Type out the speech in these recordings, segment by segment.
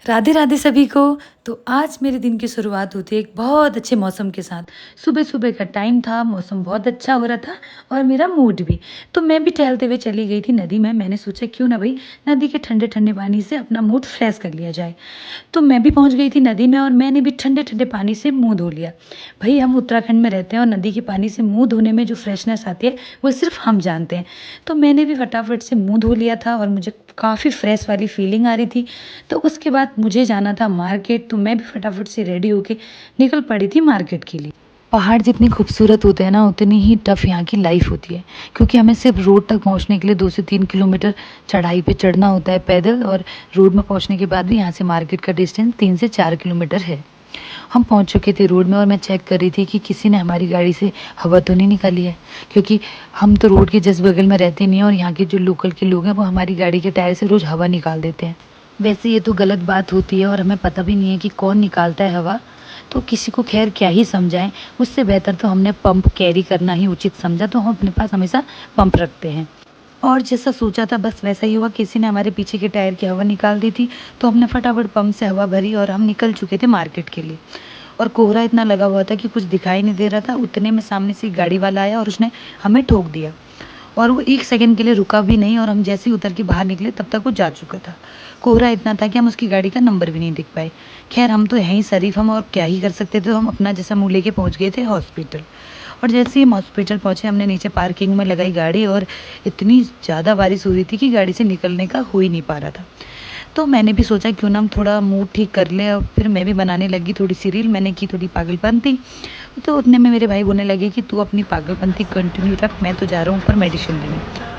राधे राधे सभी को। तो आज मेरे दिन की शुरुआत होती है एक बहुत अच्छे मौसम के साथ। सुबह सुबह का टाइम था, मौसम बहुत अच्छा हो रहा था और मेरा मूड भी। तो मैं भी टहलते हुए चली गई थी नदी में। मैंने सोचा क्यों ना भाई नदी के ठंडे ठंडे पानी से अपना मूड फ्रेश कर लिया जाए। तो मैं भी पहुंच गई थी नदी में और मैंने भी ठंडे ठंडे पानी से मुंह धो लिया। भाई हम उत्तराखंड में रहते हैं और नदी के पानी से मुंह धोने में जो फ्रेशनेस आती है वो सिर्फ हम जानते हैं। तो मैंने भी फटाफट से मुंह धो लिया था और मुझे काफ़ी फ्रेश वाली फीलिंग आ रही थी। तो उसके बाद मुझे जाना था मार्केट, तो मैं भी फटाफट से रेडी होके निकल पड़ी थी मार्केट के लिए। पहाड़ जितनी खूबसूरत होते हैं ना उतनी ही टफ यहाँ की लाइफ होती है, क्योंकि हमें सिर्फ रोड तक पहुँचने के लिए 2 से 3 किलोमीटर चढ़ाई पे चढ़ना होता है पैदल, और रोड में पहुँचने के बाद भी यहाँ से मार्केट का डिस्टेंस 3 से 4 किलोमीटर है। हम पहुँच चुके थे रोड में और मैं चेक कर रही थी कि किसी ने हमारी गाड़ी से हवा तो नहीं निकाली है, क्योंकि हम तो रोड के जस्ट बगल में रहते नहीं हैं और यहाँ के जो लोकल के लोग हैं वो हमारी गाड़ी के टायर से रोज़ हवा निकाल देते हैं। वैसे ये तो गलत बात होती है और हमें पता भी नहीं है कि कौन निकालता है हवा, तो किसी को खैर क्या ही समझाएं। उससे बेहतर तो हमने पंप कैरी करना ही उचित समझा, तो हम अपने पास हमेशा पंप रखते हैं। और जैसा सोचा था बस वैसा ही हुआ, किसी ने हमारे पीछे के टायर की हवा निकाल दी थी। तो हमने फटाफट पंप से हवा भरी और हम निकल चुके थे मार्केट के लिए। और कोहरा इतना लगा हुआ था कि कुछ दिखाई नहीं दे रहा था। उतने में सामने से एक गाड़ी वाला आया और उसने हमें ठोक दिया, और वो 1 सेकंड के लिए रुका भी नहीं, और हम जैसे ही उतर के बाहर निकले तब तक वो जा चुका था। कोहरा इतना था कि हम उसकी गाड़ी का नंबर भी नहीं दिख पाए। खैर हम तो यहीं शरीफ, हम और क्या ही कर सकते थे। तो हम अपना जैसा मुँह लेके पहुँच गए थे हॉस्पिटल। और जैसे ही हम हॉस्पिटल पहुँचे हमने नीचे पार्किंग में लगाई गाड़ी, और इतनी ज़्यादा बारिश हो रही थी कि गाड़ी से निकलने का हो ही नहीं पा रहा था। तो मैंने भी सोचा क्यों ना हम थोड़ा मूड ठीक कर लें, और फिर मैं भी बनाने लगी थोड़ी सी रील। मैंने की थोड़ी पागलपंती। तो उतने में मेरे भाई बोलने लगे कि तू अपनी पागलपंती कंटिन्यू रख, मैं तो जा रहा हूँ ऊपर मेडिसिन लेने।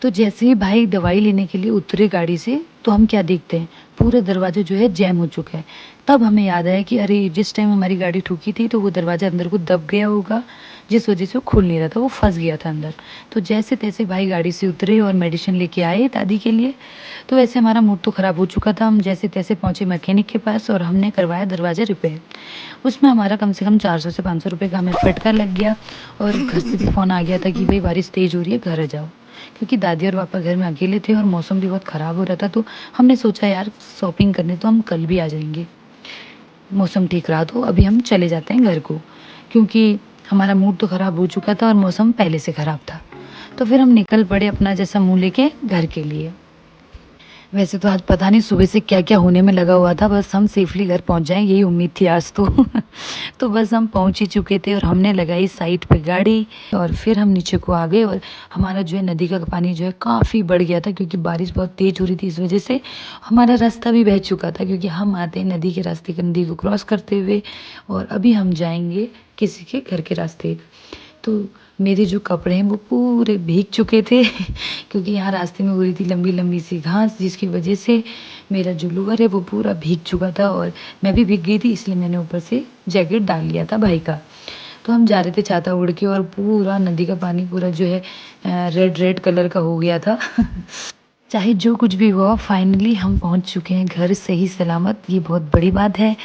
तो जैसे ही भाई दवाई लेने के लिए उतरे गाड़ी से, तो हम क्या देखते हैं, पूरे दरवाजे जो है जैम हो चुका है। तब हमें याद आया कि अरे जिस टाइम हमारी गाड़ी ठुकी थी तो वो दरवाज़ा अंदर को दब गया होगा, जिस वजह से वो खुल नहीं रहा था, वो फंस गया था अंदर। तो जैसे तैसे भाई गाड़ी से उतरे और मेडिसिन लेके आए दादी के लिए। तो वैसे हमारा मूड तो ख़राब हो चुका था। हम जैसे तैसे पहुँचे मैकेनिक के पास और हमने करवाया दरवाज़ा रिपेयर। उसमें हमारा कम से कम 400 से 500 रुपये का हमें फटका लग गया। और घर से भी फ़ोन आ गया था कि भाई बारिश तेज़ हो रही है, घर आ जाओ। क्योंकि दादी और पापा घर में अकेले थे और मौसम भी बहुत ख़राब हो रहा था। तो हमने सोचा यार शॉपिंग करने तो हम कल भी आ जाएंगे, मौसम ठीक रहा तो अभी हम चले जाते हैं घर को, क्योंकि हमारा मूड तो ख़राब हो चुका था और मौसम पहले से ख़राब था। तो फिर हम निकल पड़े अपना जैसा मुँह लेके घर के लिए। वैसे तो आज पता नहीं सुबह से क्या-क्या होने में लगा हुआ था, बस हम सेफ़ली घर पहुँच जाएँ यही उम्मीद थी आज तो। तो बस हम पहुँच ही चुके थे और हमने लगाई साइड पे गाड़ी, और फिर हम नीचे को आ गए। और हमारा जो है नदी का पानी जो है काफ़ी बढ़ गया था, क्योंकि बारिश बहुत तेज़ हो रही थी। इस वजह से हमारा रास्ता भी बह चुका था, क्योंकि हम आते हैं नदी के रास्ते नदी को क्रॉस करते हुए, और अभी हम जाएँगे किसी के घर के रास्ते। तो मेरे जो कपड़े हैं वो पूरे भीग चुके थे, क्योंकि यहाँ रास्ते में हो रही थी लंबी लंबी सी घास, जिसकी वजह से मेरा जो लोअर है वो पूरा भीग चुका था और मैं भी भीग गई थी, इसलिए मैंने ऊपर से जैकेट डाल लिया था भाई का। तो हम जा रहे थे छाता ओढ़ के, और पूरा नदी का पानी पूरा जो है रेड रेड कलर का हो गया था। चाहे जो कुछ भी हुआ फाइनली हम पहुंच चुके हैं घर सही सलामत, ये बहुत बड़ी बात है।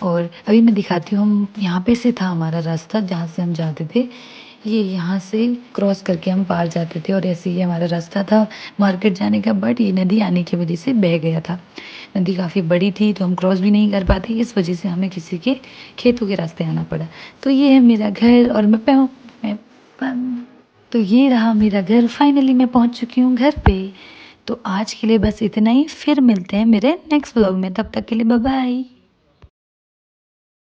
और अभी मैं दिखाती हूँ, हम यहाँ पे से था हमारा रास्ता जहाँ से हम जाते थे। ये यहाँ से क्रॉस करके हम पार जाते थे, और ऐसे ही हमारा रास्ता था मार्केट जाने का, बट ये नदी आने की वजह से बह गया था। नदी काफ़ी बड़ी थी तो हम क्रॉस भी नहीं कर पाते, इस वजह से हमें किसी के खेतों के रास्ते आना पड़ा। तो ये है मेरा घर, और तो ये रहा मेरा घर। फाइनली मैं पहुंच चुकी हूँ घर पे। तो आज के लिए बस इतना ही, फिर मिलते हैं मेरे नेक्स्ट व्लॉग में, तब तक के लिए बाय बाय।